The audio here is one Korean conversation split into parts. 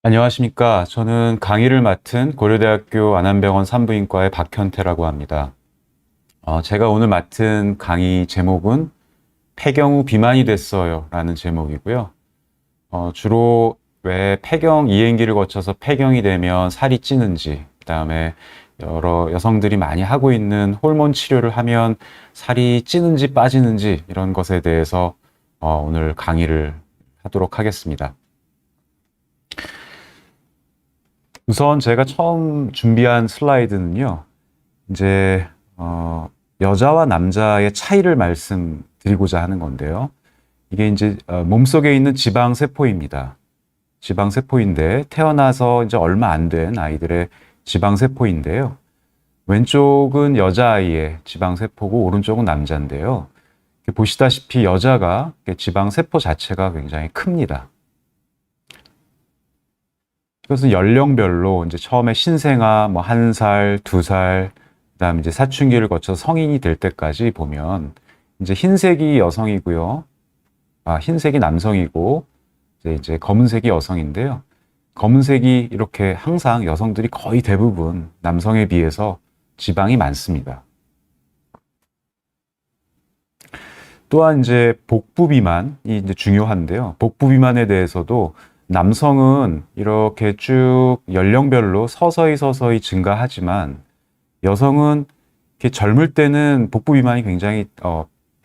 안녕하십니까. 저는 강의를 맡은 고려대학교 안암병원 산부인과의 박현태라고 합니다. 제가 오늘 맡은 강의 제목은 폐경 후 비만이 됐어요 라는 제목이고요. 주로 왜 폐경 이행기를 거쳐서 폐경이 되면 살이 찌는지, 그다음에 여러 여성들이 많이 하고 있는 호르몬 치료를 하면 살이 찌는지 빠지는지 이런 것에 대해서 오늘 강의를 하도록 하겠습니다. 우선 제가 처음 준비한 슬라이드는요, 이제, 여자와 남자의 차이를 말씀드리고자 하는 건데요. 이게 이제, 몸속에 있는 지방세포입니다. 지방세포인데, 태어나서 이제 얼마 안 된 아이들의 지방세포인데요. 왼쪽은 여자아이의 지방세포고, 오른쪽은 남자인데요. 보시다시피 여자가 지방세포 자체가 굉장히 큽니다. 이것은 연령별로 이제 처음에 신생아 뭐 1살, 2살, 그다음에 이제 사춘기를 거쳐서 성인이 될 때까지 보면 이제 흰색이 여성이고요. 흰색이 남성이고 이제 검은색이 여성인데요. 검은색이 이렇게 항상 여성들이 거의 대부분 남성에 비해서 지방이 많습니다. 또한 이제 복부 비만이 이제 중요한데요. 복부 비만에 대해서도 남성은 이렇게 쭉 연령별로 서서히 증가하지만 여성은 이렇게 젊을 때는 복부 비만이 굉장히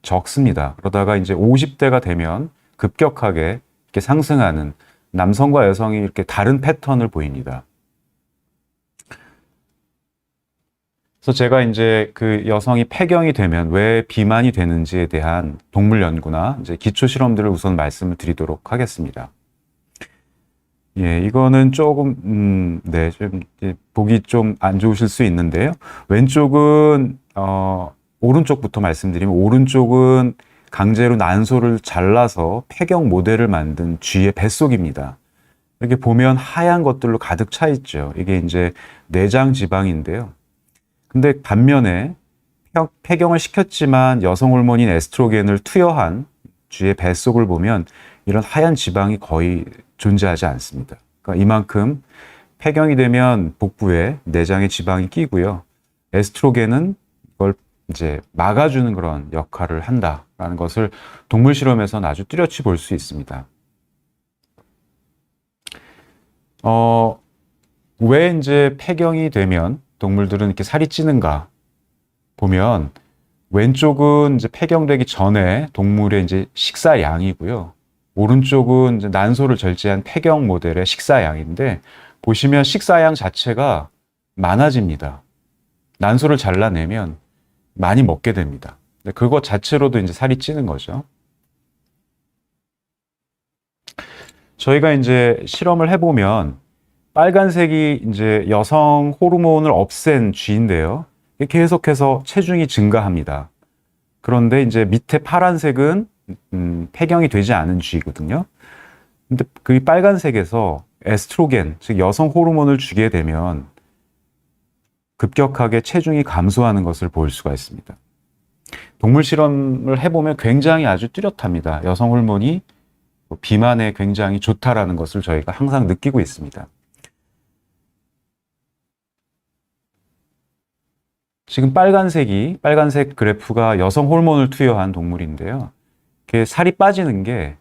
적습니다. 그러다가 이제 50대가 되면 급격하게 이렇게 상승하는, 남성과 여성이 이렇게 다른 패턴을 보입니다. 그래서 제가 이제 그 여성이 폐경이 되면 왜 비만이 되는지에 대한 동물 연구나 이제 기초 실험들을 우선 말씀을 드리도록 하겠습니다. 예, 이거는 조금, 네, 좀, 보기 좀 안 좋으실 수 있는데요. 왼쪽은, 오른쪽부터 말씀드리면, 오른쪽은 강제로 난소를 잘라서 폐경 모델을 만든 쥐의 뱃속입니다. 이렇게 보면 하얀 것들로 가득 차 있죠. 이게 이제 내장 지방인데요. 근데 반면에 폐경을 시켰지만 여성 호르몬인 에스트로겐을 투여한 쥐의 뱃속을 보면 이런 하얀 지방이 거의 존재하지 않습니다. 그러니까 이만큼 폐경이 되면 복부에 내장의 지방이 끼고요. 에스트로겐은 이걸 이제 막아주는 그런 역할을 한다라는 것을 동물 실험에서는 아주 뚜렷이 볼 수 있습니다. 왜 이제 폐경이 되면 동물들은 이렇게 살이 찌는가 보면 왼쪽은 이제 폐경되기 전에 동물의 이제 식사량이고요. 오른쪽은 이제 난소를 절제한 폐경 모델의 식사량인데 보시면 식사량 자체가 많아집니다. 난소를 잘라내면 많이 먹게 됩니다. 그것 자체로도 이제 살이 찌는 거죠. 저희가 이제 실험을 해보면 빨간색이 이제 여성 호르몬을 없앤 쥐인데요. 계속해서 체중이 증가합니다. 그런데 이제 밑에 파란색은 폐경이 되지 않은 쥐거든요. 근데 그 빨간색에서 에스트로겐, 즉 여성 호르몬을 주게 되면 급격하게 체중이 감소하는 것을 볼 수가 있습니다. 동물 실험을 해보면 굉장히 아주 뚜렷합니다. 여성 호르몬이 비만에 굉장히 좋다라는 것을 저희가 항상 느끼고 있습니다. 지금 빨간색 그래프가 여성 호르몬을 투여한 동물인데요. 살이 빠지는 게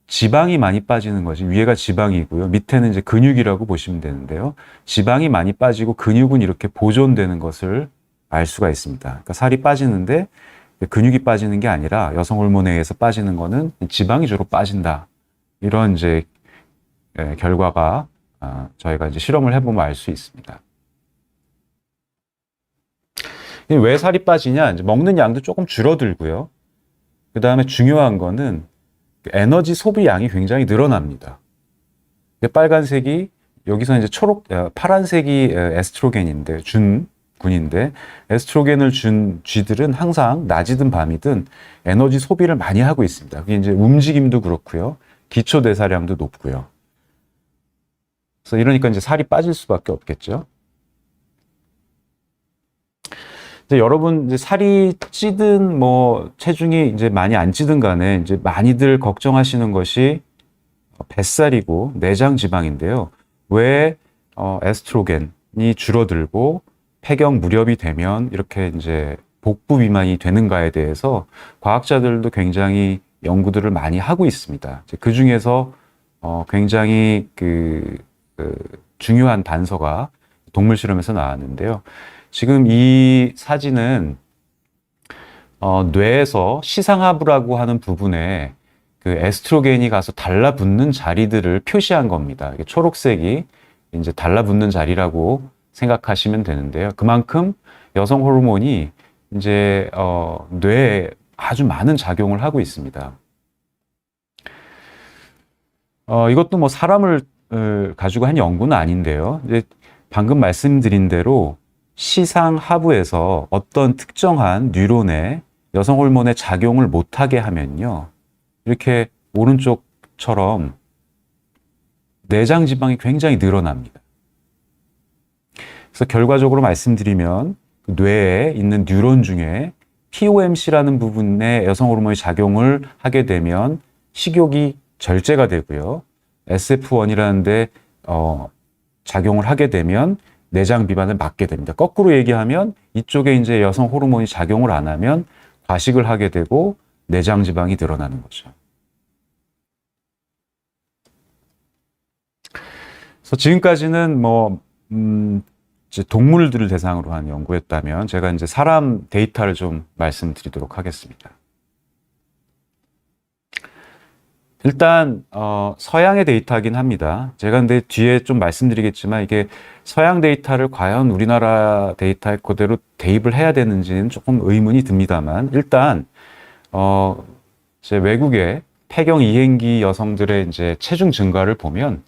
지방이 많이 빠지는 거지. 위에가 지방이고요. 밑에는 이제 근육이라고 보시면 되는데요. 지방이 많이 빠지고 근육은 이렇게 보존되는 것을 알 수가 있습니다. 그러니까 살이 빠지는데 근육이 빠지는 게 아니라 여성 호르몬에 의해서 빠지는 거는 지방이 주로 빠진다. 이런 이제 결과가 저희가 이제 실험을 해보면 알 수 있습니다. 왜 살이 빠지냐? 이제 먹는 양도 조금 줄어들고요. 그 다음에 중요한 거는 에너지 소비량이 굉장히 늘어납니다. 빨간색이 여기서 이제 파란색이 에스트로겐인데 군인데 에스트로겐을 준 쥐들은 항상 낮이든 밤이든 에너지 소비를 많이 하고 있습니다. 그게 이제 움직임도 그렇고요, 기초 대사량도 높고요. 그래서 이러니까 이제 살이 빠질 수밖에 없겠죠. 이제 여러분 이제 살이 찌든 뭐 체중이 이제 많이 안 찌든 간에 이제 많이들 걱정하시는 것이 뱃살이고 내장 지방인데요. 왜 에스트로겐이 줄어들고 폐경 무렵이 되면 이렇게 이제 복부 비만이 되는가에 대해서 과학자들도 굉장히 연구들을 많이 하고 있습니다. 그 중에서 굉장히 중요한 단서가 동물 실험에서 나왔는데요. 지금 이 사진은 뇌에서 시상하부라고 하는 부분에 그 에스트로겐이 가서 달라붙는 자리들을 표시한 겁니다. 초록색이 이제 달라붙는 자리라고 생각하시면 되는데요. 그만큼 여성 호르몬이 이제 뇌에 아주 많은 작용을 하고 있습니다. 이것도 뭐 사람을 가지고 한 연구는 아닌데요. 이제 방금 말씀드린 대로 시상하부에서 어떤 특정한 뉴런에 여성 호르몬의 작용을 못하게 하면요. 이렇게 오른쪽처럼 내장 지방이 굉장히 늘어납니다. 그래서 결과적으로 말씀드리면 뇌에 있는 뉴런 중에 POMC라는 부분에 여성 호르몬이 작용을 하게 되면 식욕이 절제가 되고요. SF1이라는데 작용을 하게 되면 내장 비만을 막게 됩니다. 거꾸로 얘기하면 이쪽에 이제 여성 호르몬이 작용을 안 하면 과식을 하게 되고 내장 지방이 늘어나는 거죠. 그래서 지금까지는 이제 동물들을 대상으로 한 연구였다면 제가 이제 사람 데이터를 좀 말씀드리도록 하겠습니다. 일단 서양의 데이터이긴 합니다. 제가 근데 뒤에 좀 말씀드리겠지만 이게 서양 데이터를 과연 우리나라 데이터에 그대로 대입을 해야 되는지는 조금 의문이 듭니다만 일단 이제 외국의 폐경 이행기 여성들의 이제 체중 증가를 보면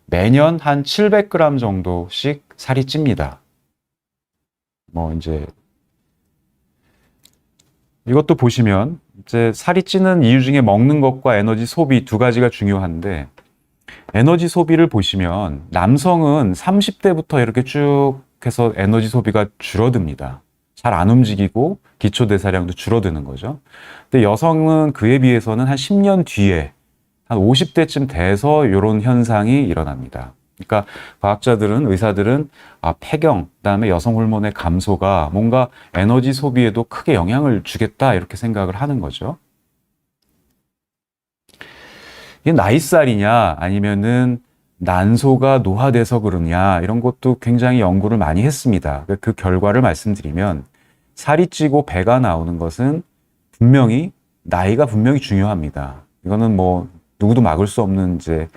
매년 한 700g 정도씩 살이 찝니다. 이제 이것도 보시면 이제 살이 찌는 이유 중에 먹는 것과 에너지 소비 두 가지가 중요한데 에너지 소비를 보시면 남성은 30대부터 이렇게 쭉 해서 에너지 소비가 줄어듭니다. 잘 안 움직이고 기초 대사량도 줄어드는 거죠. 근데 여성은 그에 비해서는 한 10년 뒤에 한 50대쯤 돼서 이런 현상이 일어납니다. 그러니까 과학자들은, 의사들은 폐경, 그다음에 여성 호르몬의 감소가 뭔가 에너지 소비에도 크게 영향을 주겠다 이렇게 생각을 하는 거죠. 이게 나이살이냐 아니면은 난소가 노화돼서 그러냐 이런 것도 굉장히 연구를 많이 했습니다. 그 결과를 말씀드리면 살이 찌고 배가 나오는 것은 나이가 분명히 중요합니다. 이거는 뭐 누구도 막을 수 없는 이제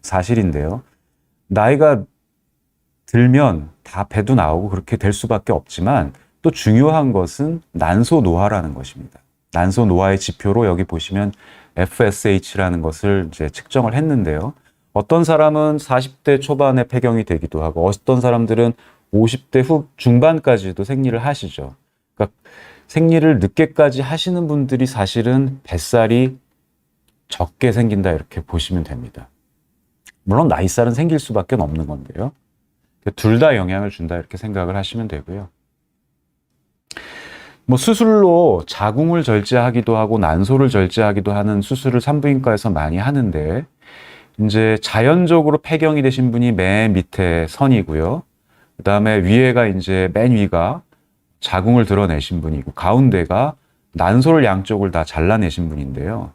사실인데요. 나이가 들면 다 배도 나오고 그렇게 될 수밖에 없지만 또 중요한 것은 난소 노화라는 것입니다. 난소 노화의 지표로 여기 보시면 FSH라는 것을 이제 측정을 했는데요. 어떤 사람은 40대 초반에 폐경이 되기도 하고 어떤 사람들은 50대 중반까지도 생리를 하시죠. 그러니까 생리를 늦게까지 하시는 분들이 사실은 뱃살이 적게 생긴다 이렇게 보시면 됩니다. 물론 나이살은 생길 수밖에 없는 건데요. 둘 다 영향을 준다 이렇게 생각을 하시면 되고요. 수술로 자궁을 절제하기도 하고 난소를 절제하기도 하는 수술을 산부인과에서 많이 하는데 이제 자연적으로 폐경이 되신 분이 맨 밑에 선이고요. 그다음에 위에가 이제 맨 위가 자궁을 드러내신 분이고 가운데가 난소를 양쪽을 다 잘라내신 분인데요.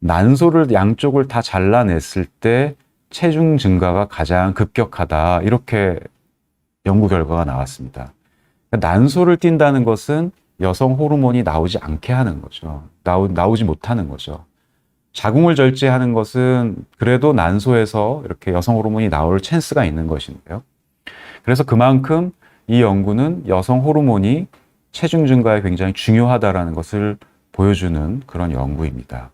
난소를 양쪽을 다 잘라냈을 때 체중 증가가 가장 급격하다 이렇게 연구 결과가 나왔습니다. 난소를 띈다는 것은 여성 호르몬이 나오지 않게 하는 거죠. 나오지 못하는 거죠. 자궁을 절제하는 것은 그래도 난소에서 이렇게 여성 호르몬이 나올 찬스가 있는 것인데요. 그래서 그만큼 이 연구는 여성 호르몬이 체중 증가에 굉장히 중요하다라는 것을 보여주는 그런 연구입니다.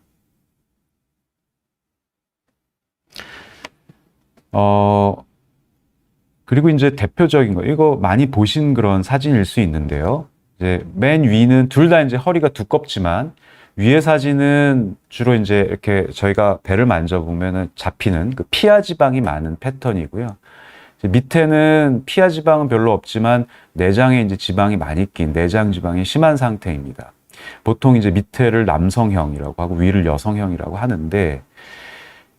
그리고 이제 대표적인 거, 이거 많이 보신 그런 사진일 수 있는데요. 이제 맨 위는 둘 다 이제 허리가 두껍지만 위의 사진은 주로 이제 이렇게 저희가 배를 만져보면 잡히는 그 피하 지방이 많은 패턴이고요. 밑에는 피하 지방은 별로 없지만 내장에 이제 지방이 많이 낀 내장 지방이 심한 상태입니다. 보통 이제 밑에를 남성형이라고 하고 위를 여성형이라고 하는데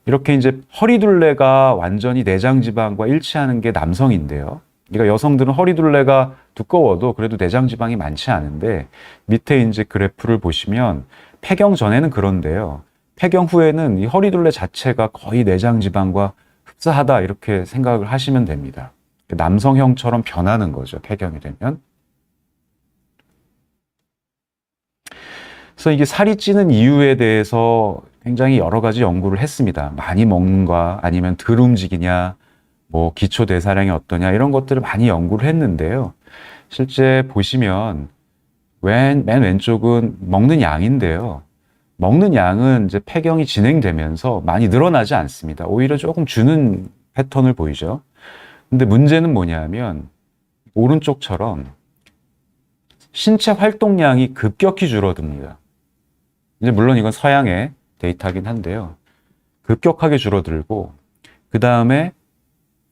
이렇게 이제 허리둘레가 완전히 내장 지방과 일치하는 게 남성인데요. 그러니까 여성들은 허리둘레가 두꺼워도 그래도 내장 지방이 많지 않은데 밑에 이제 그래프를 보시면 폐경 전에는 그런데요. 폐경 후에는 이 허리둘레 자체가 거의 내장 지방과 흡사하다 이렇게 생각을 하시면 됩니다. 남성형처럼 변하는 거죠. 폐경이 되면. 그래서 이게 살이 찌는 이유에 대해서 굉장히 여러 가지 연구를 했습니다. 많이 먹는가 아니면 덜 움직이냐 뭐 기초 대사량이 어떠냐 이런 것들을 많이 연구를 했는데요. 실제 보시면 맨 왼쪽은 먹는 양인데요. 먹는 양은 이제 폐경이 진행되면서 많이 늘어나지 않습니다. 오히려 조금 주는 패턴을 보이죠. 근데 문제는 뭐냐면 오른쪽처럼 신체 활동량이 급격히 줄어듭니다. 이제 물론 이건 서양의 데이터긴 한데요. 급격하게 줄어들고 그 다음에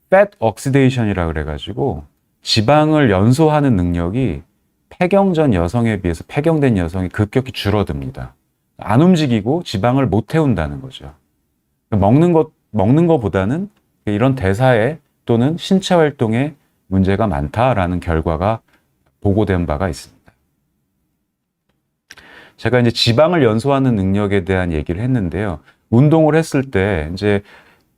fat oxidation이라고 그래가지고 지방을 연소하는 능력이 폐경 전 여성에 비해서 폐경된 여성이 급격히 줄어듭니다. 안 움직이고 지방을 못 태운다는 거죠. 먹는 것보다는 이런 대사에 또는 신체 활동에 문제가 많다라는 결과가 보고된 바가 있습니다. 제가 이제 지방을 연소하는 능력에 대한 얘기를 했는데요. 운동을 했을 때 이제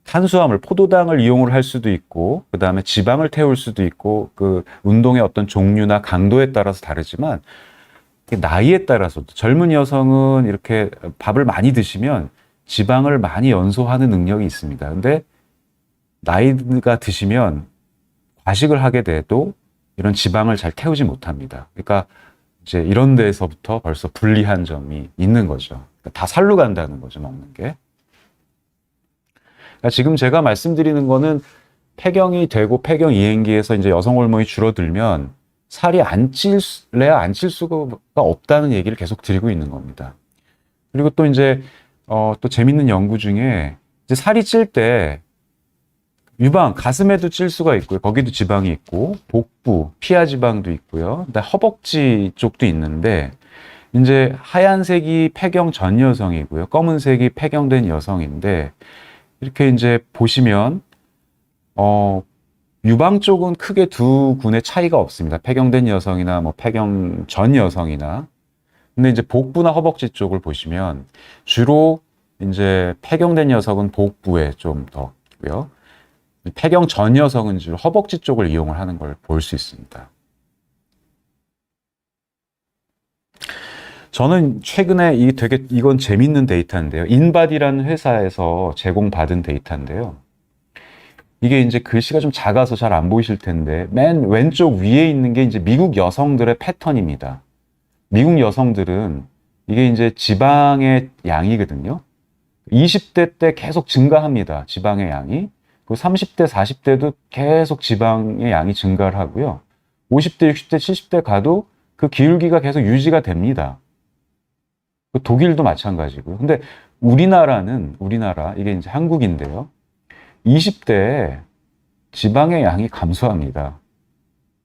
탄수화물, 포도당을 이용을 할 수도 있고, 그 다음에 지방을 태울 수도 있고, 그 운동의 어떤 종류나 강도에 따라서 다르지만, 나이에 따라서도 젊은 여성은 이렇게 밥을 많이 드시면 지방을 많이 연소하는 능력이 있습니다. 근데 나이가 드시면 과식을 하게 돼도 이런 지방을 잘 태우지 못합니다. 그러니까 이제 이런 데에서부터 벌써 불리한 점이 있는 거죠. 그러니까 다 살로 간다는 거죠, 먹는 게. 그러니까 지금 제가 말씀드리는 거는 폐경이 되고 폐경 이행기에서 이제 여성 호르몬이 줄어들면 살이 안 찔래야 안 찔 수가 없다는 얘기를 계속 드리고 있는 겁니다. 그리고 또 이제 또 재밌는 연구 중에 이제 살이 찔 때 유방, 가슴에도 찔 수가 있고요. 거기도 지방이 있고 복부, 피하 지방도 있고요. 그다음에 허벅지 쪽도 있는데 이제 하얀색이 폐경 전 여성이고요. 검은색이 폐경된 여성인데 이렇게 이제 보시면 유방 쪽은 크게 두 군의 차이가 없습니다. 폐경된 여성이나 뭐 폐경 전 여성이나. 근데 이제 복부나 허벅지 쪽을 보시면 주로 이제 폐경된 여성은 복부에 좀 더 있고요. 폐경 전 여성은 주로 허벅지 쪽을 이용을 하는 걸 볼 수 있습니다. 저는 최근에 이건 재밌는 데이터인데요. 인바디라는 회사에서 제공받은 데이터인데요. 이게 이제 글씨가 좀 작아서 잘 안 보이실 텐데 맨 왼쪽 위에 있는 게 이제 미국 여성들의 패턴입니다. 미국 여성들은 이게 이제 지방의 양이거든요. 20대 때 계속 증가합니다. 지방의 양이. 그리고 30대, 40대도 계속 지방의 양이 증가를 하고요. 50대, 60대, 70대 가도 그 기울기가 계속 유지가 됩니다. 독일도 마찬가지고요. 근데 우리나라, 이게 이제 한국인데요. 20대에 지방의 양이 감소합니다.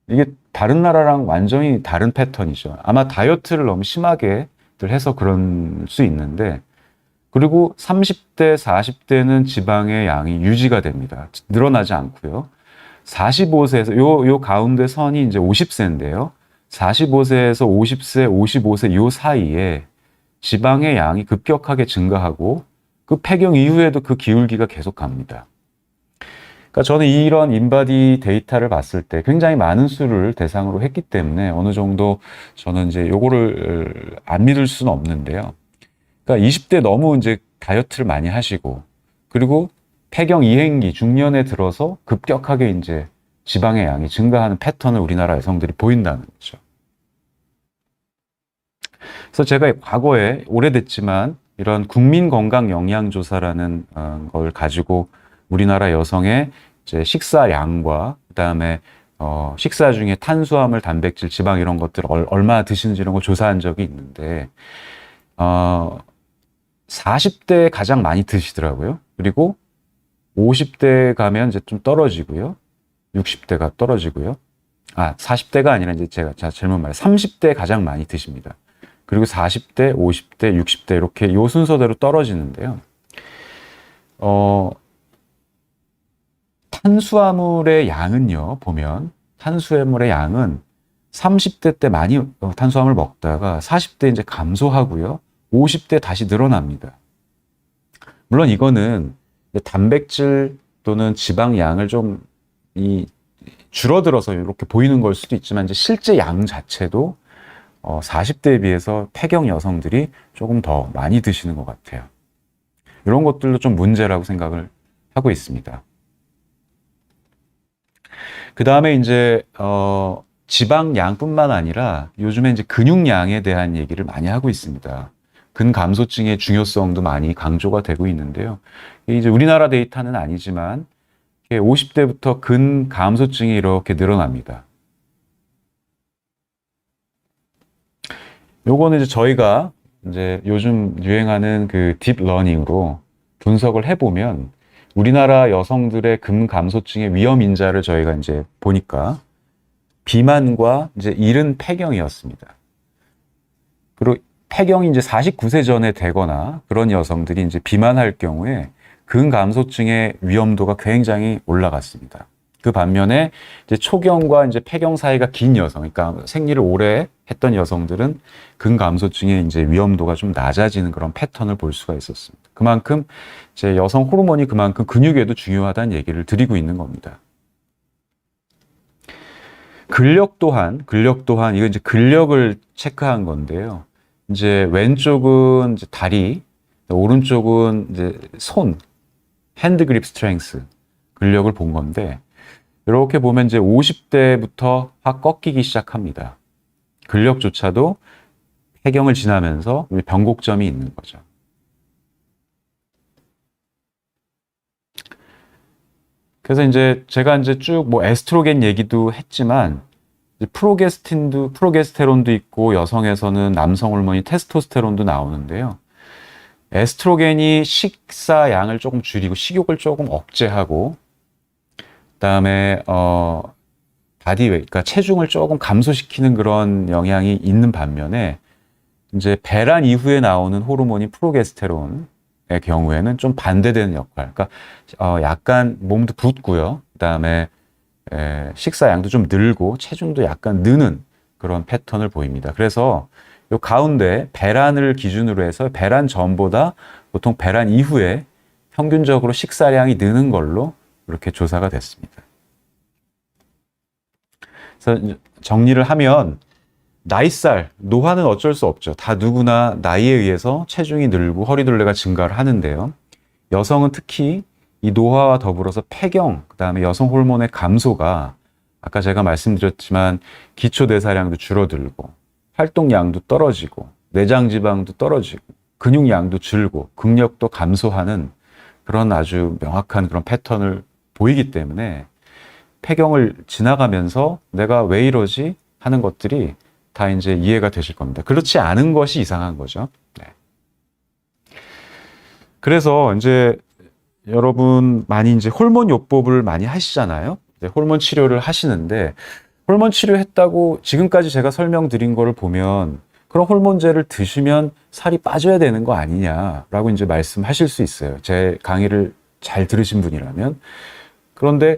이게 다른 나라랑 완전히 다른 패턴이죠. 아마 다이어트를 너무 심하게 해서 그럴 수 있는데, 그리고 30대, 40대는 지방의 양이 유지가 됩니다. 늘어나지 않고요. 45세에서 요 가운데 선이 이제 50세인데요. 45세에서 50세, 55세 요 사이에 지방의 양이 급격하게 증가하고 그 폐경 이후에도 그 기울기가 계속 갑니다. 그러니까 저는 이런 인바디 데이터를 봤을 때 굉장히 많은 수를 대상으로 했기 때문에 어느 정도 저는 이제 요거를 안 믿을 수는 없는데요. 그러니까 20대 너무 이제 다이어트를 많이 하시고 그리고 폐경 이행기 중년에 들어서 급격하게 이제 지방의 양이 증가하는 패턴을 우리나라 여성들이 보인다는 거죠. 그래서 제가 과거에 오래됐지만 이런 국민건강영양조사라는 걸 가지고 우리나라 여성의 이제 식사량과 그다음에 식사 중에 탄수화물, 단백질, 지방 이런 것들 얼마나 드시는지 이런 걸 조사한 적이 있는데 40대에 가장 많이 드시더라고요. 그리고 50대 가면 이제 좀 떨어지고요. 60대가 떨어지고요. 40대가 아니라 이제 제가 잘못 말해 30대 가장 많이 드십니다. 그리고 40대, 50대, 60대 이렇게 요 순서대로 떨어지는데요. 탄수화물의 양은요, 보면 탄수화물의 양은 30대 때 많이 탄수화물 먹다가 40대 이제 감소하고요. 50대 다시 늘어납니다. 물론 이거는 단백질 또는 지방 양을 좀 줄어들어서 이렇게 보이는 걸 수도 있지만 이제 실제 양 자체도 40대에 비해서 폐경 여성들이 조금 더 많이 드시는 것 같아요. 이런 것들도 좀 문제라고 생각을 하고 있습니다. 그 다음에 이제 지방량뿐만 아니라 요즘에 이제 근육량에 대한 얘기를 많이 하고 있습니다. 근감소증의 중요성도 많이 강조가 되고 있는데요. 이제 우리나라 데이터는 아니지만 50대부터 근감소증이 이렇게 늘어납니다. 요거는 이제 저희가 이제 요즘 유행하는 그 딥러닝으로 분석을 해보면 우리나라 여성들의 근감소증의 위험 인자를 저희가 이제 보니까 비만과 이제 이른 폐경이었습니다. 그리고 폐경이 이제 49세 전에 되거나 그런 여성들이 이제 비만할 경우에 근감소증의 위험도가 굉장히 올라갔습니다. 그 반면에 이제 초경과 이제 폐경 사이가 긴 여성, 그러니까 생리를 오래 했던 여성들은 근감소증의 이제 위험도가 좀 낮아지는 그런 패턴을 볼 수가 있었습니다. 그만큼 이제 여성 호르몬이 그만큼 근육에도 중요하다는 얘기를 드리고 있는 겁니다. 근력 또한 이거 이제 근력을 체크한 건데요. 이제 왼쪽은 이제 다리, 오른쪽은 이제 손, 핸드 그립 스트렝스 근력을 본 건데 이렇게 보면 이제 50대부터 확 꺾이기 시작합니다. 근력조차도 폐경을 지나면서 변곡점이 있는 거죠. 그래서 이제 제가 이제 쭉 뭐 에스트로겐 얘기도 했지만 프로게스테론도 있고 여성에서는 남성 호르몬이 테스토스테론도 나오는데요. 에스트로겐이 식사 양을 조금 줄이고 식욕을 조금 억제하고 그다음에 바디웨이트, 그러니까 체중을 조금 감소시키는 그런 영향이 있는 반면에 이제 배란 이후에 나오는 호르몬이 프로게스테론의 경우에는 좀 반대되는 역할. 그러니까 약간 몸도 붓고요. 그다음에 식사 양도 좀 늘고 체중도 약간 느는 그런 패턴을 보입니다. 그래서 요 가운데 배란을 기준으로 해서 배란 전보다 보통 배란 이후에 평균적으로 식사량이 느는 걸로 이렇게 조사가 됐습니다. 그래서 정리를 하면 나이살, 노화는 어쩔 수 없죠. 다 누구나 나이에 의해서 체중이 늘고 허리둘레가 증가를 하는데요. 여성은 특히 이 노화와 더불어서 폐경, 그다음에 여성 호르몬의 감소가 아까 제가 말씀드렸지만 기초대사량도 줄어들고 활동량도 떨어지고 내장 지방도 떨어지고 근육량도 줄고 근력도 감소하는 그런 아주 명확한 그런 패턴을 보이기 때문에 폐경을 지나가면서 내가 왜 이러지 하는 것들이 다 이제 이해가 되실 겁니다. 그렇지 않은 것이 이상한 거죠. 네. 그래서 이제 여러분 많이 이제 호르몬 요법을 많이 하시잖아요. 호르몬 치료를 하시는데 호르몬 치료했다고 지금까지 제가 설명드린 거를 보면 그런 호르몬제를 드시면 살이 빠져야 되는 거 아니냐라고 이제 말씀하실 수 있어요. 제 강의를 잘 들으신 분이라면. 그런데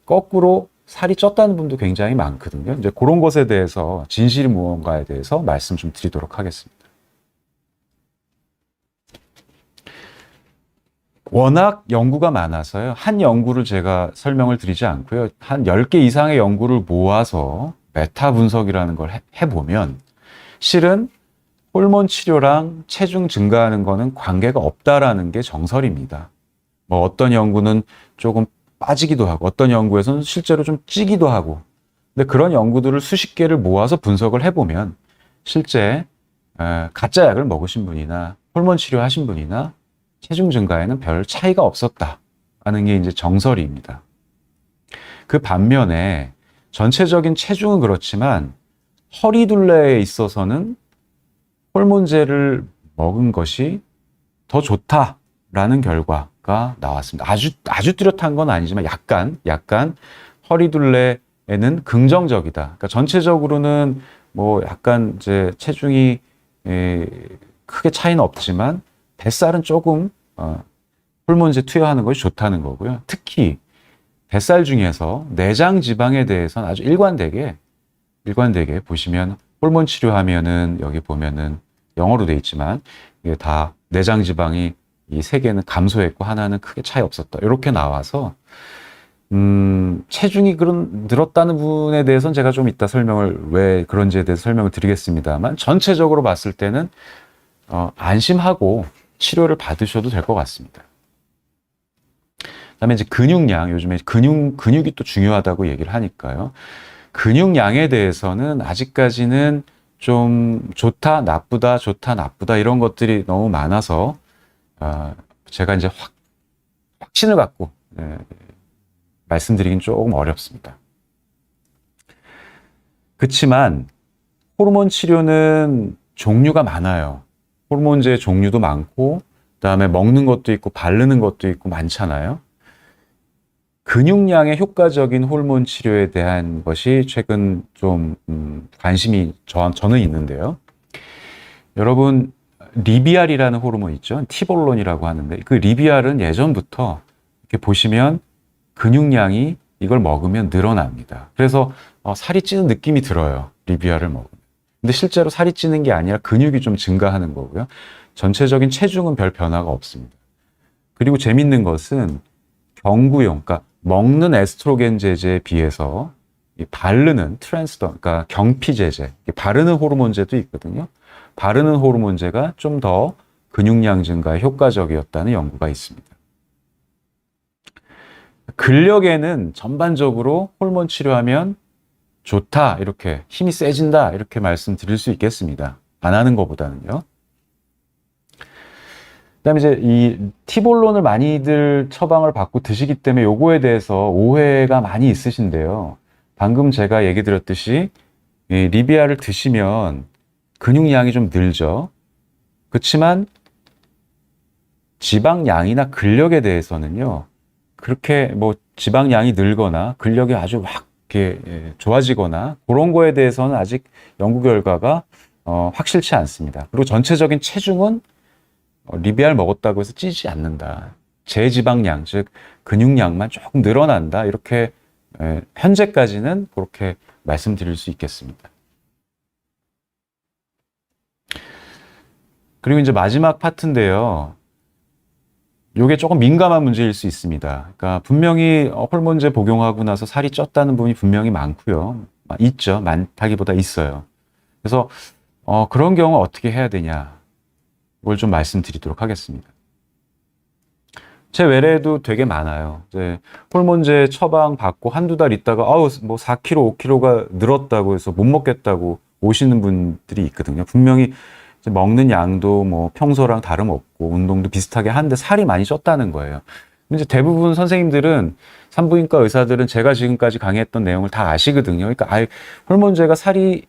거꾸로 살이 쪘다는 분도 굉장히 많거든요. 이제 그런 것에 대해서 진실이 무언가에 대해서 말씀 좀 드리도록 하겠습니다. 워낙 연구가 많아서요. 한 연구를 제가 설명을 드리지 않고요. 한 10개 이상의 연구를 모아서 메타 분석이라는 걸 해보면 실은 호르몬 치료랑 체중 증가하는 거는 관계가 없다라는 게 정설입니다. 뭐 어떤 연구는 조금 빠지기도 하고 어떤 연구에서는 실제로 좀 찌기도 하고 근데 그런 연구들을 수십 개를 모아서 분석을 해보면 실제 가짜 약을 먹으신 분이나 호르몬 치료하신 분이나 체중 증가에는 별 차이가 없었다라는 게 이제 정설입니다. 그 반면에 전체적인 체중은 그렇지만 허리둘레에 있어서는 호르몬제를 먹은 것이 더 좋다라는 결과가 나왔습니다. 아주 뚜렷한 건 아니지만 약간 허리둘레에는 긍정적이다. 그러니까 전체적으로는 뭐 약간 이제 체중이 크게 차이는 없지만 뱃살은 조금 호르몬제 투여하는 것이 좋다는 거고요. 특히 뱃살 중에서 내장 지방에 대해서는 아주 일관되게 보시면 호르몬 치료하면은 여기 보면은 영어로 돼 있지만 이게 다 내장 지방이 이 세 개는 감소했고 하나는 크게 차이 없었다. 이렇게 나와서 체중이 늘었다는 부분에 대해서는 제가 좀 이따 왜 그런지에 대해서 설명을 드리겠습니다만 전체적으로 봤을 때는 안심하고 치료를 받으셔도 될 것 같습니다. 그다음에 이제 근육량, 요즘에 근육이 또 중요하다고 얘기를 하니까요. 근육량에 대해서는 아직까지는 좀 좋다, 나쁘다 이런 것들이 너무 많아서 제가 이제 확신을 갖고 말씀드리긴 조금 어렵습니다. 그렇지만 호르몬 치료는 종류가 많아요. 호르몬제 종류도 많고 그다음에 먹는 것도 있고 바르는 것도 있고 많잖아요. 근육량에 효과적인 호르몬 치료에 대한 것이 최근 좀 관심이 저는 있는데요. 여러분 리비알이라는 호르몬 있죠. 티볼론이라고 하는데 그 리비알은 예전부터 이렇게 보시면 근육량이 이걸 먹으면 늘어납니다. 그래서 살이 찌는 느낌이 들어요. 리비알을 먹으면. 근데 실제로 살이 찌는 게 아니라 근육이 좀 증가하는 거고요. 전체적인 체중은 별 변화가 없습니다. 그리고 재밌는 것은 경구용, 그러니까 먹는 에스트로겐 제제에 비해서 바르는 그러니까 경피 제제, 바르는 호르몬제도 있거든요. 바르는 호르몬제가 좀 더 근육량 증가에 효과적이었다는 연구가 있습니다. 근력에는 전반적으로 호르몬 치료하면 좋다, 이렇게 힘이 세진다, 이렇게 말씀드릴 수 있겠습니다. 안 하는 것보다는요. 그다음에 이제 이 티볼론을 많이들 처방을 받고 드시기 때문에 요거에 대해서 오해가 많이 있으신데요. 방금 제가 얘기 드렸듯이 이 리비아를 드시면 근육량이 좀 늘죠. 그렇지만 지방량이나 근력에 대해서는요. 그렇게 뭐 지방량이 늘거나 근력이 아주 확 이렇게 좋아지거나 그런 거에 대해서는 아직 연구 결과가 확실치 않습니다. 그리고 전체적인 체중은 리비알 먹었다고 해서 찌지 않는다. 제지방량, 즉 근육량만 조금 늘어난다. 이렇게 현재까지는 그렇게 말씀드릴 수 있겠습니다. 그리고 이제 마지막 파트인데요. 이게 조금 민감한 문제일 수 있습니다. 그러니까 분명히 호르몬제 복용하고 나서 살이 쪘다는 분이 분명히 많고요. 있죠. 많다기보다 있어요. 그래서 그런 경우 어떻게 해야 되냐. 이걸 좀 말씀드리도록 하겠습니다. 제 외래에도 되게 많아요. 이제 호르몬제 처방 받고 한두 달 있다가 뭐 4kg, 5kg가 늘었다고 해서 못 먹겠다고 오시는 분들이 있거든요. 분명히 먹는 양도 뭐 평소랑 다름없고 운동도 비슷하게 하는데 살이 많이 쪘다는 거예요. 이제 대부분 선생님들은 산부인과 의사들은 제가 지금까지 강의했던 내용을 다 아시거든요. 그러니까 호르몬제가 살이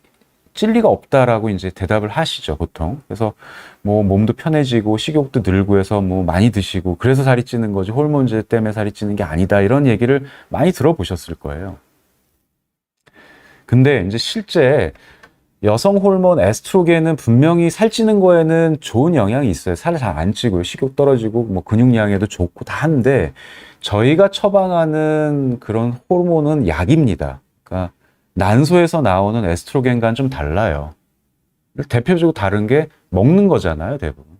찔 리가 없다라고 이제 대답을 하시죠, 보통. 그래서 뭐 몸도 편해지고 식욕도 늘고 해서 뭐 많이 드시고 그래서 살이 찌는 거지 호르몬제 때문에 살이 찌는 게 아니다. 이런 얘기를 많이 들어보셨을 거예요. 근데 이제 실제 여성 호르몬 에스트로겐은 분명히 살찌는 거에는 좋은 영향이 있어요. 살을 잘 안 찌고요. 식욕 떨어지고 뭐 근육량에도 좋고 다 한데 저희가 처방하는 그런 호르몬은 약입니다. 그러니까 난소에서 나오는 에스트로겐과는 좀 달라요. 대표적으로 다른 게 먹는 거잖아요, 대부분.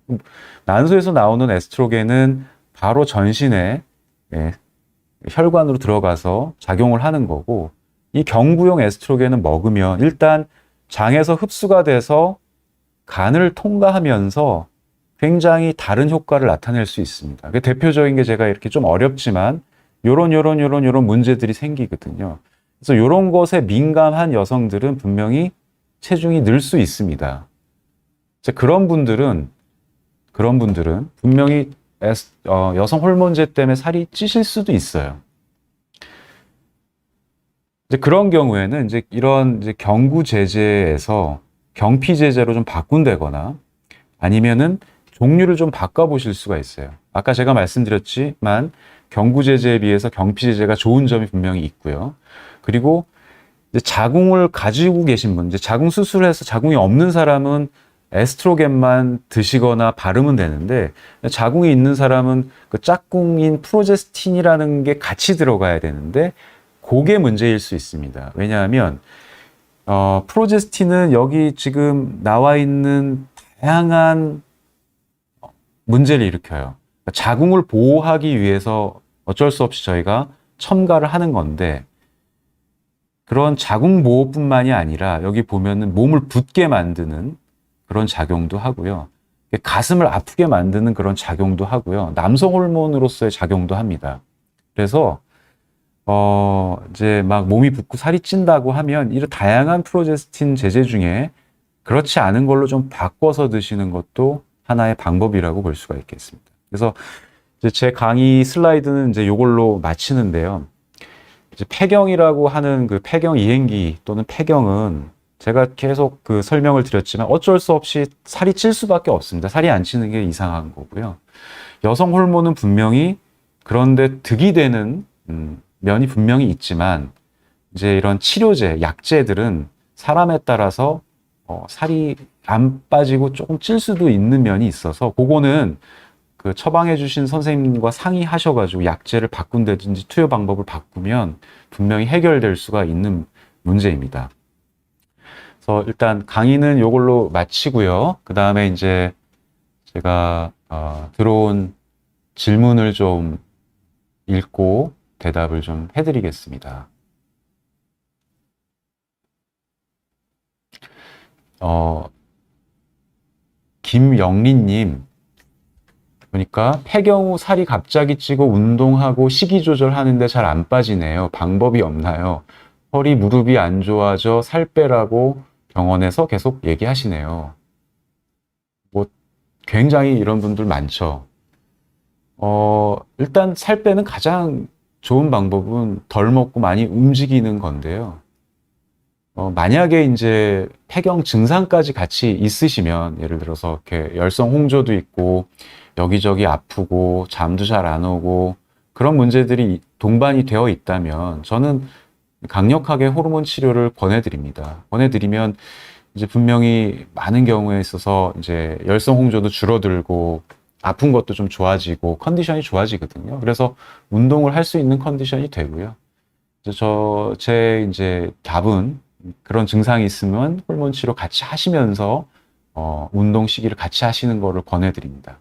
난소에서 나오는 에스트로겐은 바로 전신에 혈관으로 들어가서 작용을 하는 거고 이 경구용 에스트로겐은 먹으면 일단 장에서 흡수가 돼서 간을 통과하면서 굉장히 다른 효과를 나타낼 수 있습니다. 대표적인 게 제가 이렇게 좀 어렵지만 요런 문제들이 생기거든요. 그래서 요런 것에 민감한 여성들은 분명히 체중이 늘 수 있습니다. 그런 분들은 분명히 여성 호르몬제 때문에 살이 찌실 수도 있어요. 이제 그런 경우에는 이제 이런 이제 경구 제제에서 경피 제제로 좀 바꾼다거나 아니면은 종류를 좀 바꿔보실 수가 있어요. 아까 제가 말씀드렸지만 경구 제제에 비해서 경피 제제가 좋은 점이 분명히 있고요. 그리고 이제 자궁을 가지고 계신 분, 이제 자궁 수술해서 자궁이 없는 사람은 에스트로겐만 드시거나 바르면 되는데 자궁이 있는 사람은 그 짝꿍인 프로제스틴이라는 게 같이 들어가야 되는데 그게 문제일 수 있습니다. 왜냐하면 프로제스틴은 여기 지금 나와 있는 다양한 문제를 일으켜요. 그러니까 자궁을 보호하기 위해서 어쩔 수 없이 저희가 첨가를 하는 건데 그런 자궁 보호뿐만이 아니라 여기 보면은 몸을 붓게 만드는 그런 작용도 하고요. 가슴을 아프게 만드는 그런 작용도 하고요. 남성 호르몬으로서의 작용도 합니다. 그래서 이제 막 몸이 붓고 살이 찐다고 하면 이런 다양한 프로제스틴 제제 중에 그렇지 않은 걸로 좀 바꿔서 드시는 것도 하나의 방법이라고 볼 수가 있겠습니다. 그래서 이제 제 강의 슬라이드는 이제 이걸로 마치는데요. 이제 폐경이라고 하는 그 폐경 이행기 또는 폐경은 제가 계속 그 설명을 드렸지만 어쩔 수 없이 살이 찔 수밖에 없습니다. 살이 안 찌는 게 이상한 거고요. 여성 호르몬은 분명히 그런데 득이 되는 면이 분명히 있지만 이제 이런 치료제, 약제들은 사람에 따라서 살이 안 빠지고 조금 찔 수도 있는 면이 있어서 그거는 그 처방해 주신 선생님과 상의하셔가지고 약제를 바꾼다든지 투여 방법을 바꾸면 분명히 해결될 수가 있는 문제입니다. 그래서 일단 강의는 이걸로 마치고요. 그 다음에 이제 제가 들어온 질문을 좀 읽고 대답을 좀 해드리겠습니다. 김영린님 보니까 폐경 후 살이 갑자기 찌고 운동하고 식이 조절하는데 잘 안 빠지네요. 방법이 없나요? 허리, 무릎이 안 좋아져 살 빼라고 병원에서 계속 얘기하시네요. 뭐 굉장히 이런 분들 많죠. 일단 살 빼는 가장 좋은 방법은 덜 먹고 많이 움직이는 건데요. 만약에 이제 폐경 증상까지 같이 있으시면 예를 들어서 이렇게 열성 홍조도 있고 여기저기 아프고 잠도 잘 안 오고 그런 문제들이 동반이 되어 있다면 저는 강력하게 호르몬 치료를 권해드립니다. 권해드리면 이제 분명히 많은 경우에 있어서 이제 열성 홍조도 줄어들고 아픈 것도 좀 좋아지고 컨디션이 좋아지거든요. 그래서 운동을 할 수 있는 컨디션이 되고요. 제 이제 답은 그런 증상이 있으면 호르몬 치료 같이 하시면서 운동 시기를 같이 하시는 거를 권해드립니다.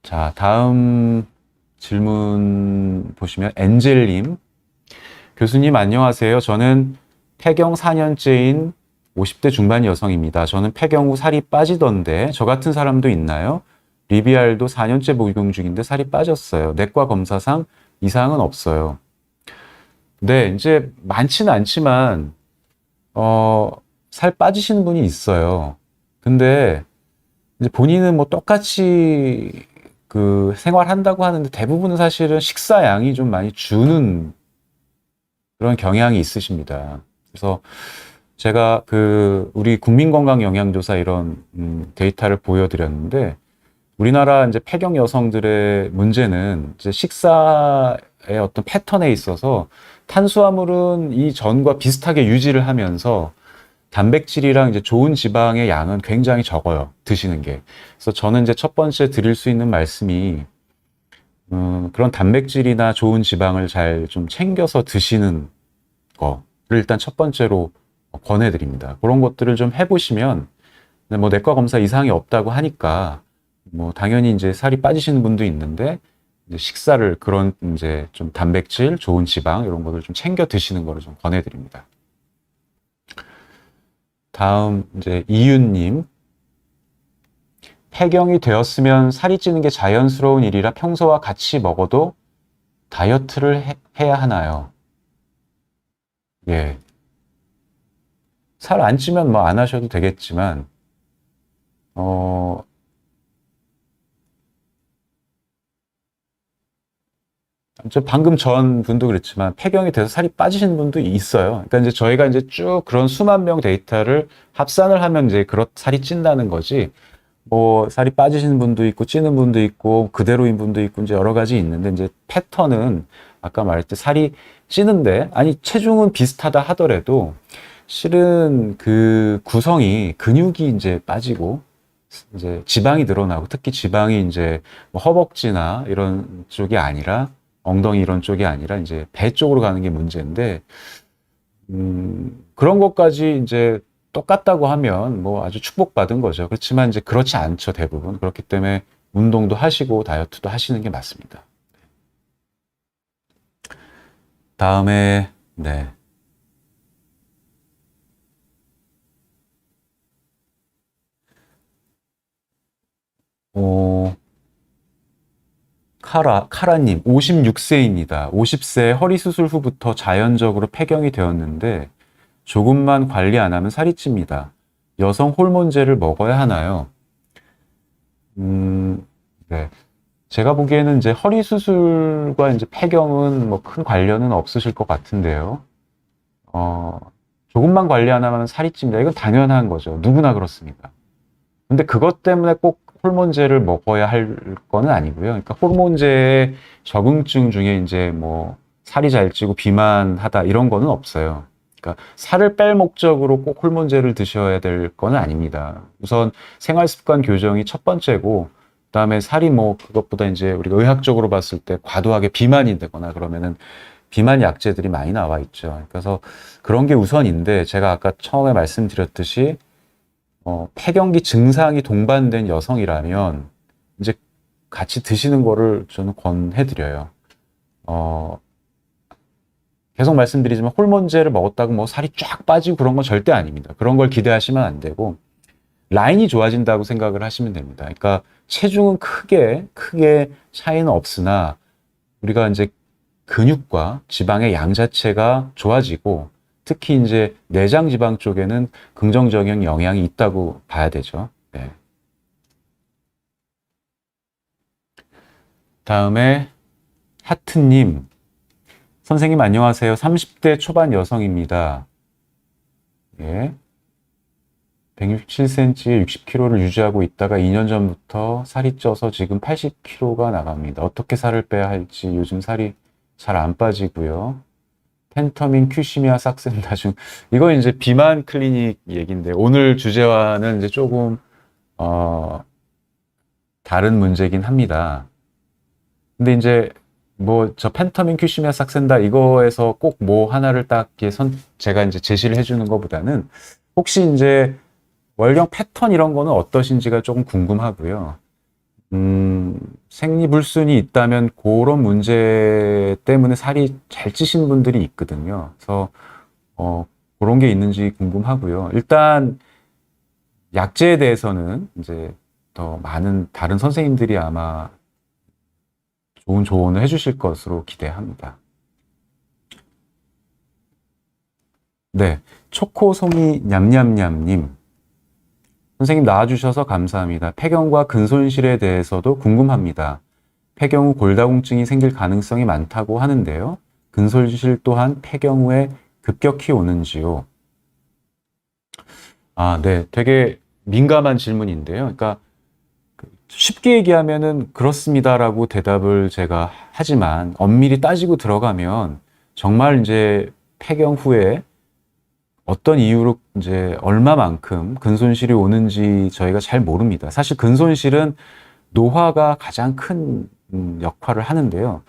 자, 다음 질문 보시면 엔젤님. 교수님 안녕하세요. 저는 폐경 4년째인 50대 중반 여성입니다. 저는 폐경 후 살이 빠지던데 저 같은 사람도 있나요? 리비알도 4년째 복용 중인데 살이 빠졌어요. 내과 검사상 이상은 없어요. 네, 이제 많지는 않지만 살 빠지시는 분이 있어요. 근데 이제 본인은 뭐 똑같이 그 생활한다고 하는데 대부분은 사실은 식사량이 좀 많이 주는 그런 경향이 있으십니다. 그래서 제가 그 우리 국민건강영양조사 이런 데이터를 보여드렸는데 우리나라 이제 폐경 여성들의 문제는 이제 식사의 어떤 패턴에 있어서 탄수화물은 이 전과 비슷하게 유지를 하면서 단백질이랑 이제 좋은 지방의 양은 굉장히 적어요. 드시는 게. 그래서 저는 이제 첫 번째 드릴 수 있는 말씀이 그런 단백질이나 좋은 지방을 잘 좀 챙겨서 드시는 거를 일단 첫 번째로 권해드립니다. 그런 것들을 좀 해보시면 뭐 내과 검사 이상이 없다고 하니까 뭐 당연히 이제 살이 빠지시는 분도 있는데 이제 식사를 그런 이제 좀 단백질, 좋은 지방 이런 것들 좀 챙겨 드시는 거를 좀 권해드립니다. 다음 이제 이윤님. 폐경이 되었으면 살이 찌는 게 자연스러운 일이라 평소와 같이 먹어도 다이어트를 해야 하나요? 예. 살 안 찌면 뭐 안 하셔도 되겠지만, 저 방금 전 분도 그랬지만 폐경이 돼서 살이 빠지시는 분도 있어요. 그러니까 이제 저희가 이제 쭉 그런 수만 명 데이터를 합산을 하면 이제 살이 찐다는 거지. 뭐 살이 빠지시는 분도 있고 찌는 분도 있고 그대로인 분도 있고 이제 여러 가지 있는데 이제 패턴은 아까 말했듯이 살이 찌는데 아니 체중은 비슷하다 하더라도 실은 그 구성이 근육이 이제 빠지고 이제 지방이 늘어나고 특히 지방이 이제 뭐 허벅지나 이런 쪽이 아니라 엉덩이 이런 쪽이 아니라 이제 배 쪽으로 가는 게 문제인데 그런 것까지 이제 똑같다고 하면 뭐 아주 축복받은 거죠. 그렇지만 이제 그렇지 않죠, 대부분. 그렇기 때문에 운동도 하시고 다이어트도 하시는 게 맞습니다. 다음에 네. 어, 카라님, 56세입니다. 50세 허리 수술 후부터 자연적으로 폐경이 되었는데 조금만 관리 안 하면 살이 찝니다. 여성 호르몬제를 먹어야 하나요? 네. 제가 보기에는 이제 허리 수술과 이제 폐경은 뭐 큰 관련은 없으실 것 같은데요. 어, 조금만 관리 안 하면 살이 찝니다. 이건 당연한 거죠. 누구나 그렇습니다. 근데 그것 때문에 꼭 호르몬제를 먹어야 할 거는 아니고요. 그러니까 호르몬제의 적응증 중에 이제 뭐 살이 잘 찌고 비만하다 이런 거는 없어요. 그러니까 살을 뺄 목적으로 꼭 호르몬제를 드셔야 될 거는 아닙니다. 우선 생활 습관 교정이 첫 번째고, 그다음에 살이 뭐 그것보다 이제 우리가 의학적으로 봤을 때 과도하게 비만이 되거나 그러면은 비만 약제들이 많이 나와 있죠. 그래서 그런 게 우선인데 제가 아까 처음에 말씀드렸듯이 폐경기 증상이 동반된 여성이라면 이제 같이 드시는 거를 저는 권해드려요. 어, 계속 말씀드리지만 호르몬제를 먹었다고 뭐 살이 쫙 빠지고 그런 건 절대 아닙니다. 그런 걸 기대하시면 안 되고 라인이 좋아진다고 생각을 하시면 됩니다. 그러니까 체중은 크게 차이는 없으나 우리가 이제 근육과 지방의 양 자체가 좋아지고 특히 이제 내장 지방 쪽에는 긍정적인 영향이 있다고 봐야 되죠. 네. 다음에 하트님, 선생님 안녕하세요. 30대 초반 여성입니다. 예. 167cm에 60kg를 유지하고 있다가 2년 전부터 살이 쪄서 지금 80kg가 나갑니다. 어떻게 살을 빼야 할지 요즘 살이 잘 안 빠지고요. 펜터민, 큐시미아, 삭센다 중 이건 이제 비만 클리닉 얘기인데 오늘 주제와는 이제 조금 다른 문제긴 합니다. 근데 이제 뭐 저 펜터민, 큐시미아, 삭센다 이거에서 꼭 뭐 하나를 딱 제가 이제 제시를 해주는 것보다는 혹시 이제 월경 패턴 이런 거는 어떠신지가 조금 궁금하고요. 생리불순이 있다면 그런 문제 때문에 살이 잘 찌신 분들이 있거든요. 그래서 그런 게 있는지 궁금하고요. 일단 약제에 대해서는 이제 더 많은 다른 선생님들이 아마 좋은 조언을 해주실 것으로 기대합니다. 네, 초코송이 냠냠냠님. 선생님 나와주셔서 감사합니다. 폐경과 근손실에 대해서도 궁금합니다. 폐경 후 골다공증이 생길 가능성이 많다고 하는데요. 근손실 또한 폐경 후에 급격히 오는지요? 아, 네. 되게 민감한 질문인데요. 그러니까 쉽게 얘기하면은 그렇습니다라고 대답을 제가 하지만 엄밀히 따지고 들어가면 정말 이제 폐경 후에 어떤 이유로 이제 얼마만큼 근손실이 오는지 저희가 잘 모릅니다. 사실 근손실은 노화가 가장 큰 역할을 하는데요.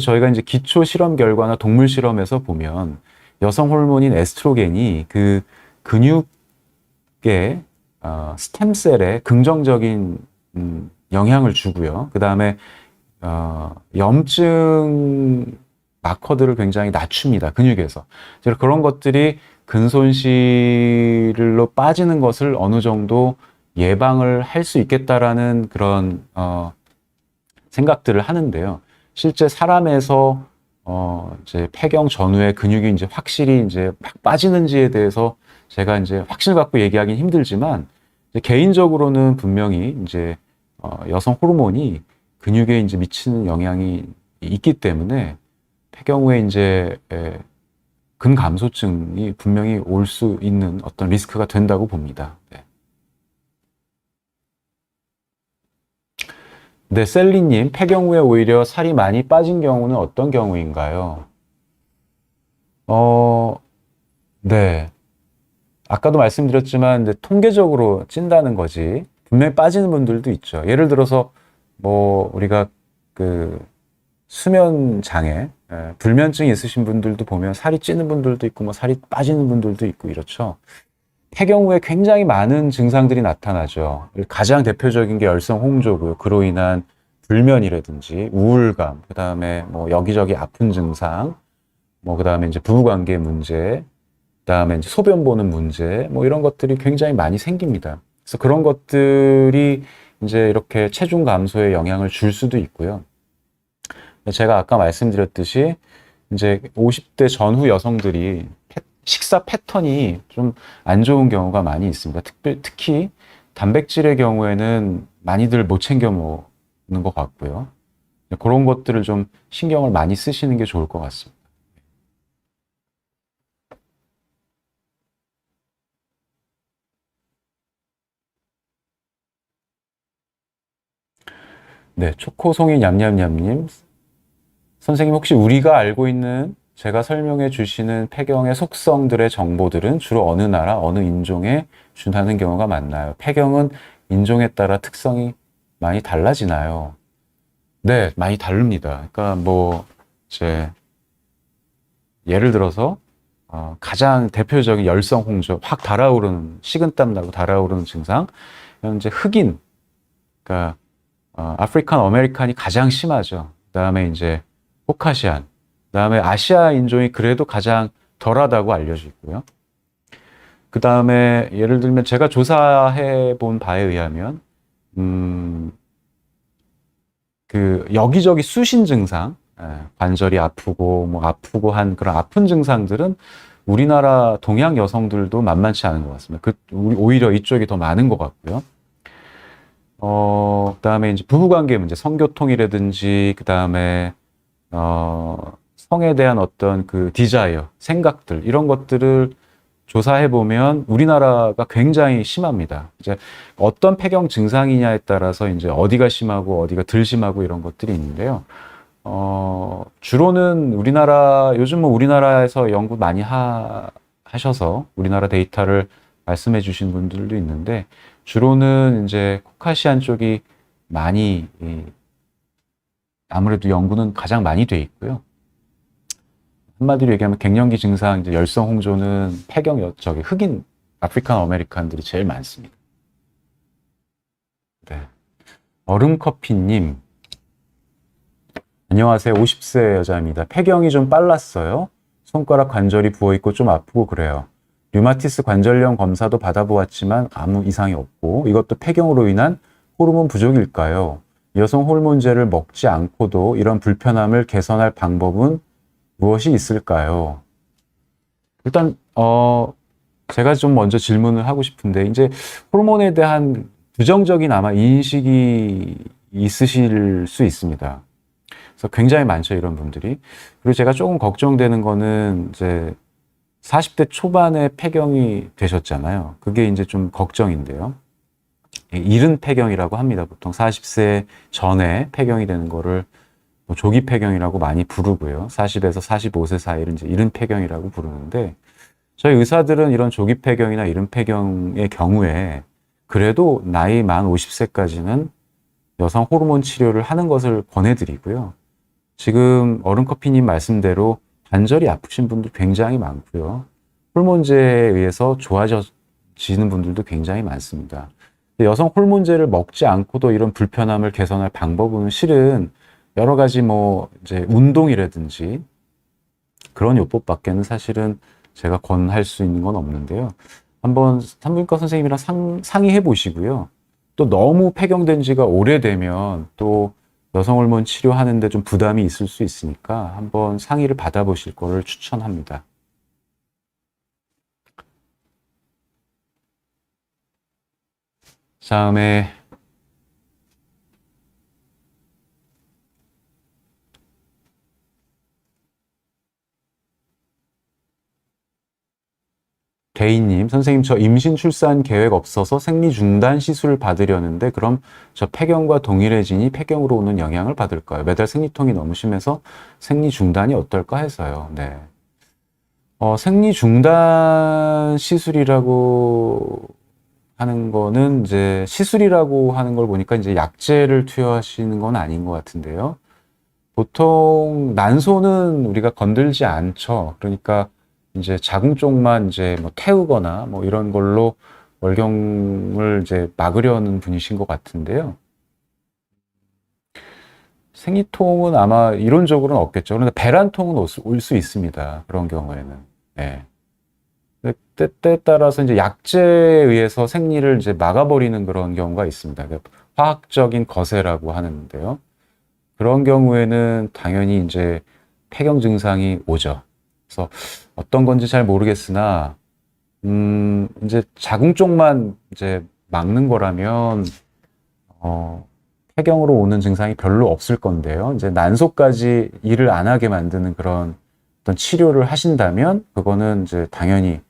저희가 이제 기초 실험 결과나 동물 실험에서 보면 여성 호르몬인 에스트로겐이 그 근육의 스템셀에 긍정적인 영향을 주고요. 그 다음에 염증 마커들을 굉장히 낮춥니다. 근육에서. 그런 것들이 근손실로 빠지는 것을 어느 정도 예방을 할 수 있겠다라는 그런 생각들을 하는데요. 실제 사람에서 이제 폐경 전후에 근육이 이제 확실히 이제 막 빠지는지에 대해서 제가 이제 확신을 갖고 얘기하기는 힘들지만 이제 개인적으로는 분명히 이제 여성 호르몬이 근육에 이제 미치는 영향이 있기 때문에 폐경 후에 이제 근감소증이 분명히 올 수 있는 어떤 리스크가 된다고 봅니다. 네. 네, 셀리님, 폐경 후에 오히려 살이 많이 빠진 경우는 어떤 경우인가요? 네. 아까도 말씀드렸지만 이제 통계적으로 찐다는 거지. 분명히 빠지는 분들도 있죠. 예를 들어서 뭐 우리가 그 수면 장애, 불면증이 있으신 분들도 보면 살이 찌는 분들도 있고 뭐 살이 빠지는 분들도 있고 이렇죠. 폐경 후에 굉장히 많은 증상들이 나타나죠. 가장 대표적인 게 열성 홍조고요. 그로 인한 불면이라든지 우울감, 그다음에 뭐 여기저기 아픈 증상, 뭐 그다음에 이제 부부관계 문제, 그다음에 이제 소변 보는 문제, 뭐 이런 것들이 굉장히 많이 생깁니다. 그래서 그런 것들이 이제 이렇게 체중 감소에 영향을 줄 수도 있고요. 제가 아까 말씀드렸듯이 이제 50대 전후 여성들이 식사 패턴이 좀 안 좋은 경우가 많이 있습니다. 특히 단백질의 경우에는 많이들 못 챙겨 먹는 것 같고요. 그런 것들을 좀 신경을 많이 쓰시는 게 좋을 것 같습니다. 네, 초코송이 냠냠냠님. 선생님 혹시 우리가 알고 있는 제가 설명해 주시는 폐경의 속성들의 정보들은 주로 어느 나라, 어느 인종에 준하는 경우가 많나요? 폐경은 인종에 따라 특성이 많이 달라지나요? 네, 많이 다릅니다. 그러니까 뭐 이제 예를 들어서 가장 대표적인 열성 홍조, 확 달아오르는 식은땀 나고 달아오르는 증상, 이제 흑인, 그러니까 아프리칸 아메리칸이 가장 심하죠. 그다음에 이제 코카시안, 그다음에 아시아 인종이 그래도 가장 덜하다고 알려져 있고요. 그다음에 예를 들면 제가 조사해 본 바에 의하면 그 여기저기 수신 증상, 관절이 아프고 뭐 아프고 한 그런 아픈 증상들은 우리나라 동양 여성들도 만만치 않은 것 같습니다. 오히려 이쪽이 더 많은 것 같고요. 그다음에 이제 부부관계 문제, 성교통이라든지 그다음에 성에 대한 어떤 그 디자이어, 생각들 이런 것들을 조사해 보면 우리나라가 굉장히 심합니다. 이제 어떤 폐경 증상이냐에 따라서 이제 어디가 심하고 어디가 덜 심하고 이런 것들이 있는데요. 주로는 요즘 뭐 우리나라에서 연구 많이 하셔서 우리나라 데이터를 말씀해 주신 분들도 있는데, 주로는 이제 코카시안 쪽이 많이, 아무래도 연구는 가장 많이 돼 있고요. 한마디로 얘기하면 갱년기 증상, 이제 열성 홍조는 흑인, 아프리칸 아메리칸들이 제일 많습니다. 네. 얼음커피님. 안녕하세요. 50세 여자입니다. 폐경이 좀 빨랐어요. 손가락 관절이 부어있고 좀 아프고 그래요. 류마티스 관절염 검사도 받아보았지만 아무 이상이 없고, 이것도 폐경으로 인한 호르몬 부족일까요? 여성 호르몬제를 먹지 않고도 이런 불편함을 개선할 방법은 무엇이 있을까요? 일단 제가 좀 먼저 질문을 하고 싶은데, 이제 호르몬에 대한 부정적인 아마 인식이 있으실 수 있습니다. 그래서 굉장히 많죠, 이런 분들이. 그리고 제가 조금 걱정되는 거는 이제 40대 초반에 폐경이 되셨잖아요. 그게 이제 좀 걱정인데요. 이른 폐경이라고 합니다. 보통 40세 전에 폐경이 되는 거를 뭐 조기 폐경이라고 많이 부르고요. 40에서 45세 사이를 이제 이른 폐경이라고 부르는데, 저희 의사들은 이런 조기 폐경이나 이른 폐경의 경우에 그래도 나이 만 50세까지는 여성 호르몬 치료를 하는 것을 권해드리고요. 지금 얼음커피님 말씀대로 관절이 아프신 분들 굉장히 많고요. 호르몬제에 의해서 좋아지는 분들도 굉장히 많습니다. 여성 호르몬제를 먹지 않고도 이런 불편함을 개선할 방법은 실은 여러 가지 뭐 이제 운동이라든지 그런 요법밖에는 사실은 제가 권할 수 있는 건 없는데요. 한번 산부인과 선생님이랑 상의해 보시고요. 또 너무 폐경된 지가 오래되면 또 여성 호르몬 치료하는데 좀 부담이 있을 수 있으니까 한번 상의를 받아보실 거를 추천합니다. 다음에 대인님, 선생님 저 임신 출산 계획 없어서 생리 중단 시술을 받으려는데 그럼 저 폐경과 동일해지니 폐경으로 오는 영향을 받을까요? 매달 생리통이 너무 심해서 생리 중단이 어떨까 해서요. 네. 생리 중단 시술이라고 하는 거는 이제 시술이라고 하는 걸 보니까 이제 약제를 투여하시는 건 아닌 것 같은데요. 보통 난소는 우리가 건들지 않죠. 그러니까 이제 자궁 쪽만 이제 뭐 태우거나 뭐 이런 걸로 월경을 이제 막으려는 분이신 것 같은데요. 생리통은 아마 이론적으로는 없겠죠. 그런데 배란통은 올 수 있습니다. 그런 경우에는. 네. 때에 따라서 이제 약제에 의해서 생리를 이제 막아버리는 그런 경우가 있습니다. 화학적인 거세라고 하는데요. 그런 경우에는 당연히 이제 폐경 증상이 오죠. 그래서 어떤 건지 잘 모르겠으나, 이제 자궁 쪽만 이제 막는 거라면, 폐경으로 오는 증상이 별로 없을 건데요. 이제 난소까지 일을 안 하게 만드는 그런 어떤 치료를 하신다면, 그거는 이제 당연히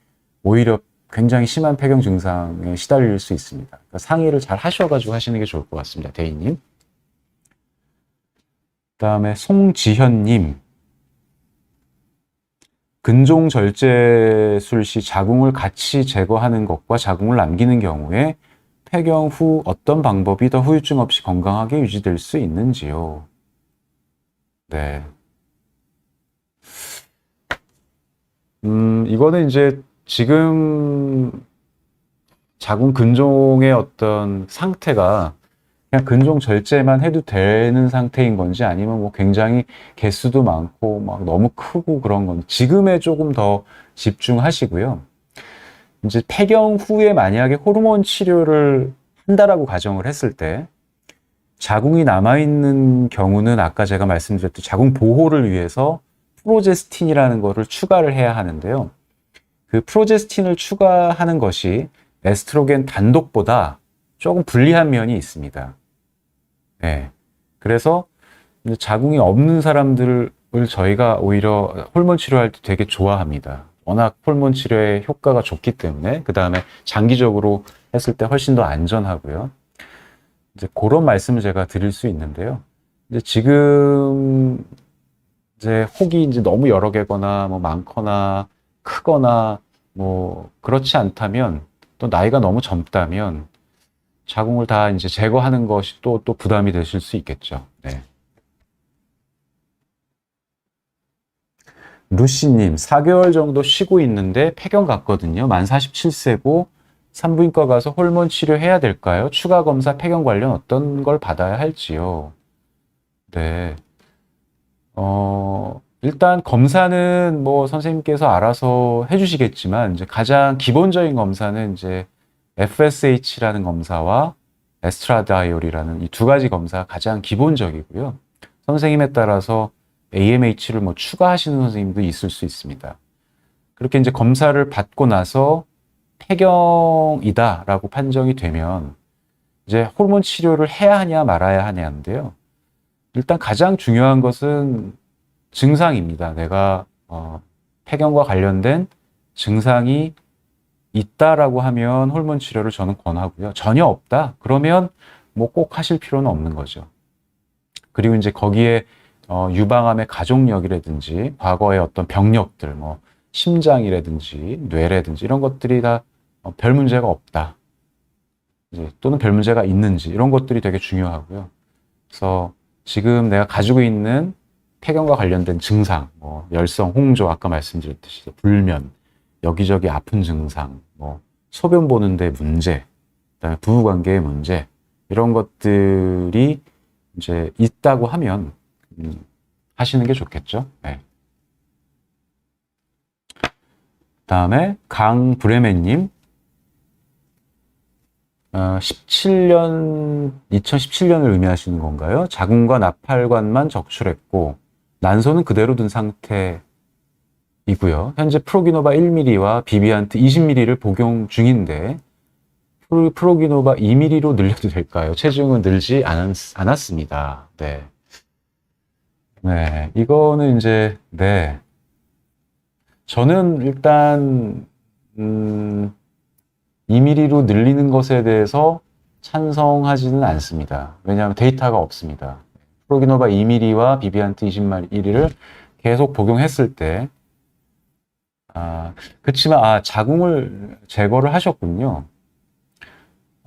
오히려 굉장히 심한 폐경 증상에 시달릴 수 있습니다. 그러니까 상의를 잘 하셔가지고 하시는 게 좋을 것 같습니다. 대인님. 그다음에 송지현님. 근종절제술 시 자궁을 같이 제거하는 것과 자궁을 남기는 경우에 폐경 후 어떤 방법이 더 후유증 없이 건강하게 유지될 수 있는지요? 네. 이거는 이제 지금 자궁 근종의 어떤 상태가 그냥 근종 절제만 해도 되는 상태인 건지 아니면 뭐 굉장히 개수도 많고 막 너무 크고 그런 건지 지금에 조금 더 집중하시고요. 이제 폐경 후에 만약에 호르몬 치료를 한다라고 가정을 했을 때 자궁이 남아있는 경우는 아까 제가 말씀드렸던 자궁 보호를 위해서 프로제스틴이라는 거를 추가를 해야 하는데요. 그 프로제스틴을 추가하는 것이 에스트로겐 단독보다 조금 불리한 면이 있습니다. 네. 그래서 자궁이 없는 사람들을 저희가 오히려 호르몬 치료할 때 되게 좋아합니다. 워낙 호르몬 치료의 효과가 좋기 때문에 그 다음에 장기적으로 했을 때 훨씬 더 안전하고요. 이제 그런 말씀을 제가 드릴 수 있는데요. 이제 지금 이제 혹이 이제 너무 여러 개거나 뭐 많거나 크거나 뭐 그렇지 않다면 또 나이가 너무 젊다면 자궁을 다 이제 제거하는 것이 또 부담이 되실 수 있겠죠. 네. 루시님, 4개월 정도 쉬고 있는데 폐경 같거든요. 만 47세고 산부인과 가서 호르몬 치료해야 될까요? 추가 검사 폐경 관련 어떤 걸 받아야 할지요? 네. 일단 검사는 뭐 선생님께서 알아서 해주시겠지만 이제 가장 기본적인 검사는 이제 FSH라는 검사와 에스트라다이올이라는 이 두 가지 검사가 가장 기본적이고요. 선생님에 따라서 AMH를 뭐 추가하시는 선생님도 있을 수 있습니다. 그렇게 이제 검사를 받고 나서 폐경이다라고 판정이 되면 이제 호르몬 치료를 해야 하냐 말아야 하냐인데요. 일단 가장 중요한 것은 증상입니다. 내가 폐경과 관련된 증상이 있다라고 하면 호르몬 치료를 저는 권하고요. 전혀 없다? 그러면 뭐 꼭 하실 필요는 없는 거죠. 그리고 이제 거기에 유방암의 가족력이라든지 과거의 어떤 병력들, 뭐 심장이라든지 뇌라든지 이런 것들이 다 별 문제가 없다. 이제 또는 별 문제가 있는지 이런 것들이 되게 중요하고요. 그래서 지금 내가 가지고 있는 폐경과 관련된 증상, 뭐 열성, 홍조 아까 말씀드렸듯이 불면, 여기저기 아픈 증상, 뭐 소변 보는데 문제, 그다음에 부부관계의 문제 이런 것들이 이제 있다고 하면 하시는 게 좋겠죠. 네. 그다음에 강브레멘님, 2017년을 의미하시는 건가요? 자궁과 나팔관만 적출했고 난소는 그대로 둔 상태이고요. 현재 프로기노바 1mm와 비비안트 20mm를 복용 중인데 프로기노바 2mm로 늘려도 될까요? 체중은 늘지 않았습니다. 네. 네. 이거는 이제, 네. 저는 일단, 2mm로 늘리는 것에 대해서 찬성하지는 않습니다. 왜냐하면 데이터가 없습니다. 프로기노바 2mm와 비비안트 20mm를 계속 복용했을 때 그렇지만, 자궁을 제거를 하셨군요.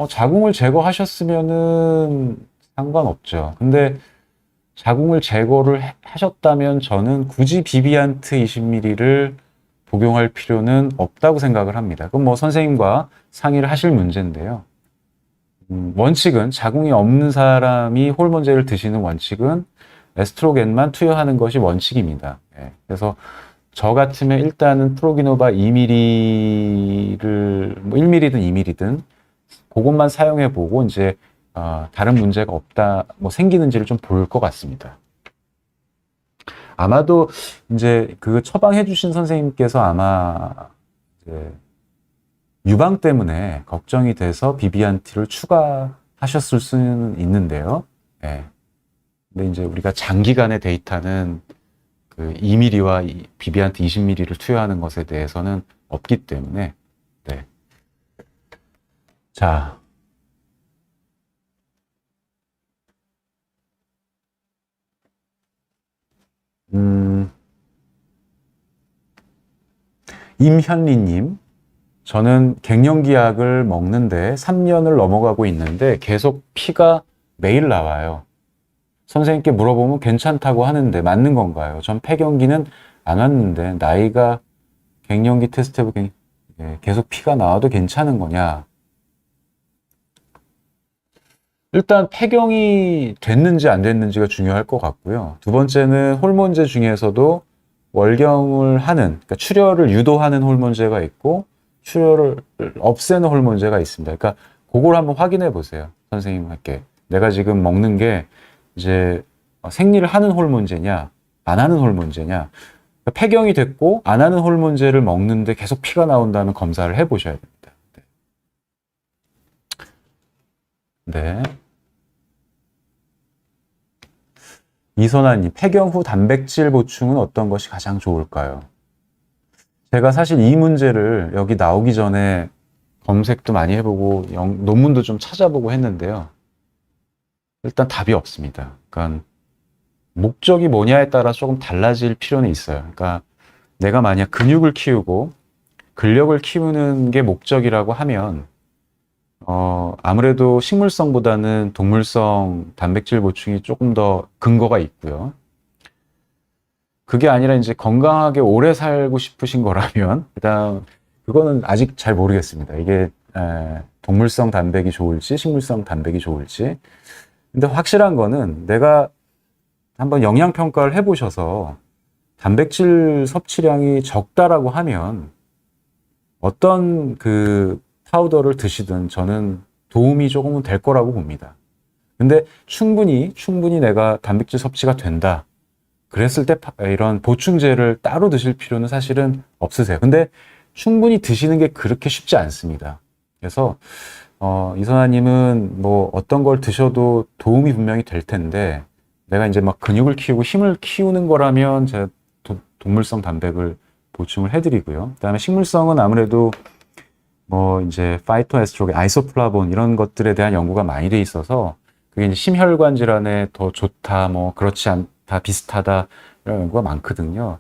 자궁을 제거하셨으면은 상관없죠. 근데 자궁을 제거를 하셨다면 저는 굳이 비비안트 20ml를 복용할 필요는 없다고 생각을 합니다. 그건 뭐 선생님과 상의를 하실 문제인데요. 원칙은 자궁이 없는 사람이 호르몬제를 드시는 원칙은 에스트로겐만 투여하는 것이 원칙입니다. 예. 그래서 저 같으면 일단은 프로기노바 2ml를 뭐 1ml든 2ml든 그것만 사용해 보고 이제 다른 문제가 없다 뭐 생기는지를 좀 볼 것 같습니다. 아마도 이제 그 처방해 주신 선생님께서 아마 이제 유방 때문에 걱정이 돼서 비비안티를 추가하셨을 수는 있는데요. 예. 근데 이제 우리가 장기간의 데이터는 그 2ml와 비비안티 20ml를 투여하는 것에 대해서는 없기 때문에, 네. 자. 임현리님, 저는 갱년기약을 먹는데 3년을 넘어가고 있는데 계속 피가 매일 나와요. 선생님께 물어보면 괜찮다고 하는데 맞는 건가요? 전 폐경기는 안 왔는데 나이가 갱년기 테스트 해보니 계속 피가 나와도 괜찮은 거냐? 일단 폐경이 됐는지 안 됐는지가 중요할 것 같고요. 두 번째는 호르몬제 중에서도 월경을 하는, 그러니까 출혈을 유도하는 호르몬제가 있고 출혈을 없애는 호르몬제가 있습니다. 그러니까 그걸 한번 확인해 보세요. 선생님께. 내가 지금 먹는 게 이제 생리를 하는 호르몬제냐, 안 하는 호르몬제냐. 그러니까 폐경이 됐고 안 하는 호르몬제를 먹는데 계속 피가 나온다는 검사를 해 보셔야 됩니다. 네. 이선아님, 폐경 후 단백질 보충은 어떤 것이 가장 좋을까요? 제가 사실 이 문제를 여기 나오기 전에 검색도 많이 해보고 논문도 좀 찾아보고 했는데요. 일단 답이 없습니다. 그러니까 목적이 뭐냐에 따라 조금 달라질 필요는 있어요. 그러니까 내가 만약 근육을 키우고 근력을 키우는 게 목적이라고 하면 아무래도 식물성보다는 동물성 단백질 보충이 조금 더 근거가 있고요. 그게 아니라 이제 건강하게 오래 살고 싶으신 거라면, 그다음, 그거는 아직 잘 모르겠습니다. 이게, 동물성 단백이 좋을지, 식물성 단백이 좋을지. 근데 확실한 거는 내가 한번 영양평가를 해보셔서 단백질 섭취량이 적다라고 하면 어떤 그 파우더를 드시든 저는 도움이 조금은 될 거라고 봅니다. 근데 충분히 내가 단백질 섭취가 된다. 그랬을 때 이런 보충제를 따로 드실 필요는 사실은 없으세요. 근데 충분히 드시는 게 그렇게 쉽지 않습니다. 그래서 이선아님은 뭐 어떤 걸 드셔도 도움이 분명히 될 텐데 내가 이제 막 근육을 키우고 힘을 키우는 거라면 제가 동물성 단백을 보충을 해드리고요. 그다음에 식물성은 아무래도 뭐 이제 파이토에스트로겐, 아이소플라본 이런 것들에 대한 연구가 많이 돼 있어서 그게 이제 심혈관 질환에 더 좋다, 뭐 그렇지 않다, 비슷하다 이런 연구가 많거든요.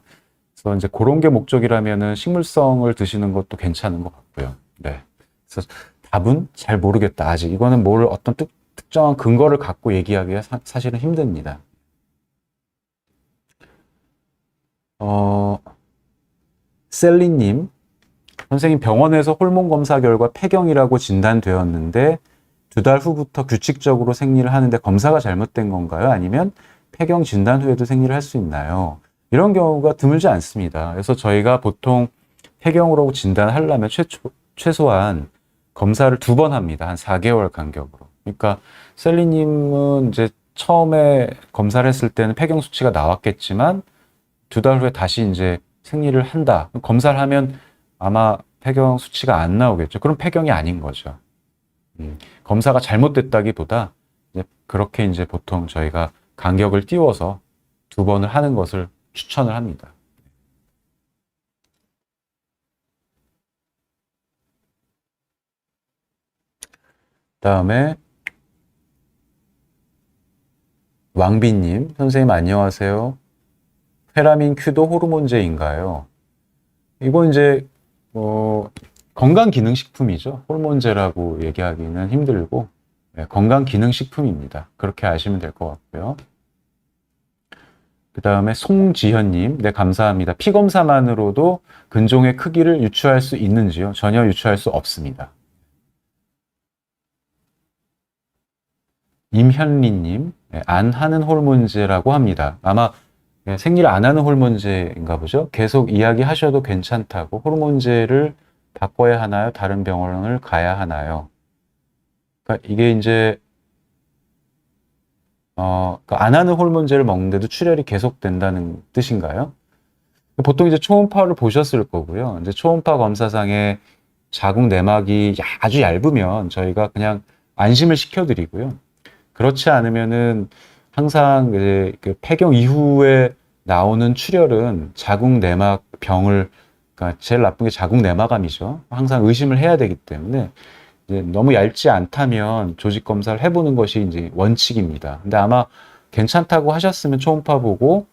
그래서 이제 그런 게 목적이라면은 식물성을 드시는 것도 괜찮은 것 같고요. 네. 그래서 답은 잘 모르겠다. 아직 이거는 뭘 어떤 특정한 근거를 갖고 얘기하기가 사실은 힘듭니다. 셀리님, 선생님 병원에서 호르몬 검사 결과 폐경이라고 진단되었는데 2달 후부터 규칙적으로 생리를 하는데 검사가 잘못된 건가요? 아니면 폐경 진단 후에도 생리를 할 수 있나요? 이런 경우가 드물지 않습니다. 그래서 저희가 보통 폐경으로 진단하려면 최소한 검사를 2번 합니다. 한 4개월 간격으로. 그러니까 셀리님은 이제 처음에 검사를 했을 때는 폐경 수치가 나왔겠지만 2달 후에 다시 이제 생리를 한다. 검사를 하면 아마 폐경 수치가 안 나오겠죠. 그럼 폐경이 아닌 거죠. 검사가 잘못됐다기보다 이제 그렇게 이제 보통 저희가 간격을 띄워서 2번을 하는 것을 추천을 합니다. 다음에 왕비님, 선생님 안녕하세요. 페라민 Q도 호르몬제인가요? 이건 이제 건강기능식품이죠. 호르몬제라고 얘기하기는 힘들고 건강기능식품입니다. 그렇게 아시면 될 것 같고요. 그 다음에 송지현님, 네, 감사합니다. 피검사만으로도 근종의 크기를 유추할 수 있는지요? 전혀 유추할 수 없습니다. 임현리님, 네, 안 하는 호르몬제라고 합니다. 아마 생리를 안 하는 호르몬제인가 보죠. 계속 이야기하셔도 괜찮다고. 호르몬제를 바꿔야 하나요? 다른 병원을 가야 하나요? 그러니까 이게 이제 그러니까 안 하는 호르몬제를 먹는데도 출혈이 계속된다는 뜻인가요? 보통 이제 초음파를 보셨을 거고요. 이제 초음파 검사상에 자궁 내막이 아주 얇으면 저희가 그냥 안심을 시켜드리고요. 그렇지 않으면은 항상 이제 그 폐경 이후에 나오는 출혈은 자궁 내막 병을, 그러니까 제일 나쁜 게 자궁 내막암이죠. 항상 의심을 해야 되기 때문에 이제 너무 얇지 않다면 조직 검사를 해보는 것이 이제 원칙입니다. 근데 아마 괜찮다고 하셨으면 초음파 보고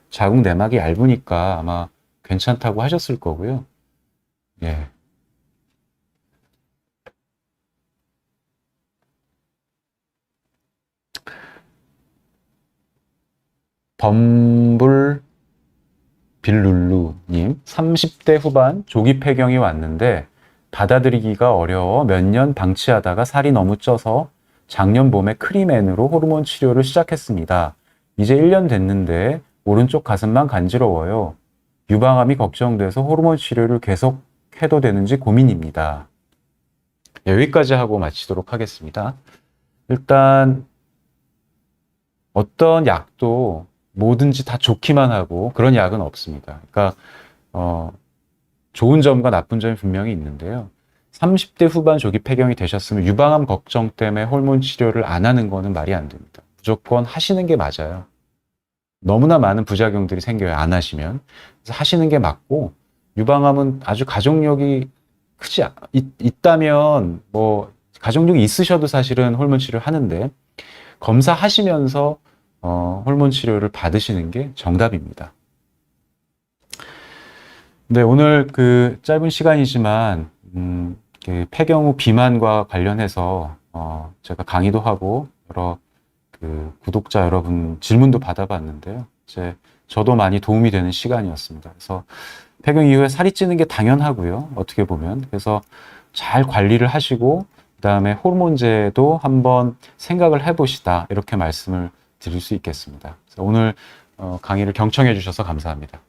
자궁 내막이 얇으니까 아마 괜찮다고 하셨을 거고요. 예. 범불 빌룰루님, 30대 후반 조기 폐경이 왔는데 받아들이기가 어려워 몇 년 방치하다가 살이 너무 쪄서 작년 봄에 크리맨으로 호르몬 치료를 시작했습니다. 이제 1년 됐는데 오른쪽 가슴만 간지러워요. 유방암이 걱정돼서 호르몬 치료를 계속 해도 되는지 고민입니다. 여기까지 하고 마치도록 하겠습니다. 일단 어떤 약도 뭐든지 다 좋기만 하고 그런 약은 없습니다. 그러니까 좋은 점과 나쁜 점이 분명히 있는데요. 30대 후반 조기 폐경이 되셨으면 유방암 걱정 때문에 호르몬 치료를 안 하는 거는 말이 안 됩니다. 무조건 하시는 게 맞아요. 너무나 많은 부작용들이 생겨요, 안 하시면. 그래서 하시는 게 맞고, 유방암은 아주 가족력이 있다면 뭐 가족력이 있으셔도 사실은 호르몬 치료를 하는데, 검사하시면서 호르몬 치료를 받으시는 게 정답입니다. 네, 오늘 그 짧은 시간이지만 폐경 후 비만과 관련해서 제가 강의도 하고 여러 그 구독자 여러분 질문도 받아봤는데요. 저도 많이 도움이 되는 시간이었습니다. 그래서 폐경 이후에 살이 찌는 게 당연하고요. 어떻게 보면. 그래서 잘 관리를 하시고 그다음에 호르몬제도 한번 생각을 해보시다. 이렇게 말씀을 드릴 수 있겠습니다. 오늘 강의를 경청해 주셔서 감사합니다.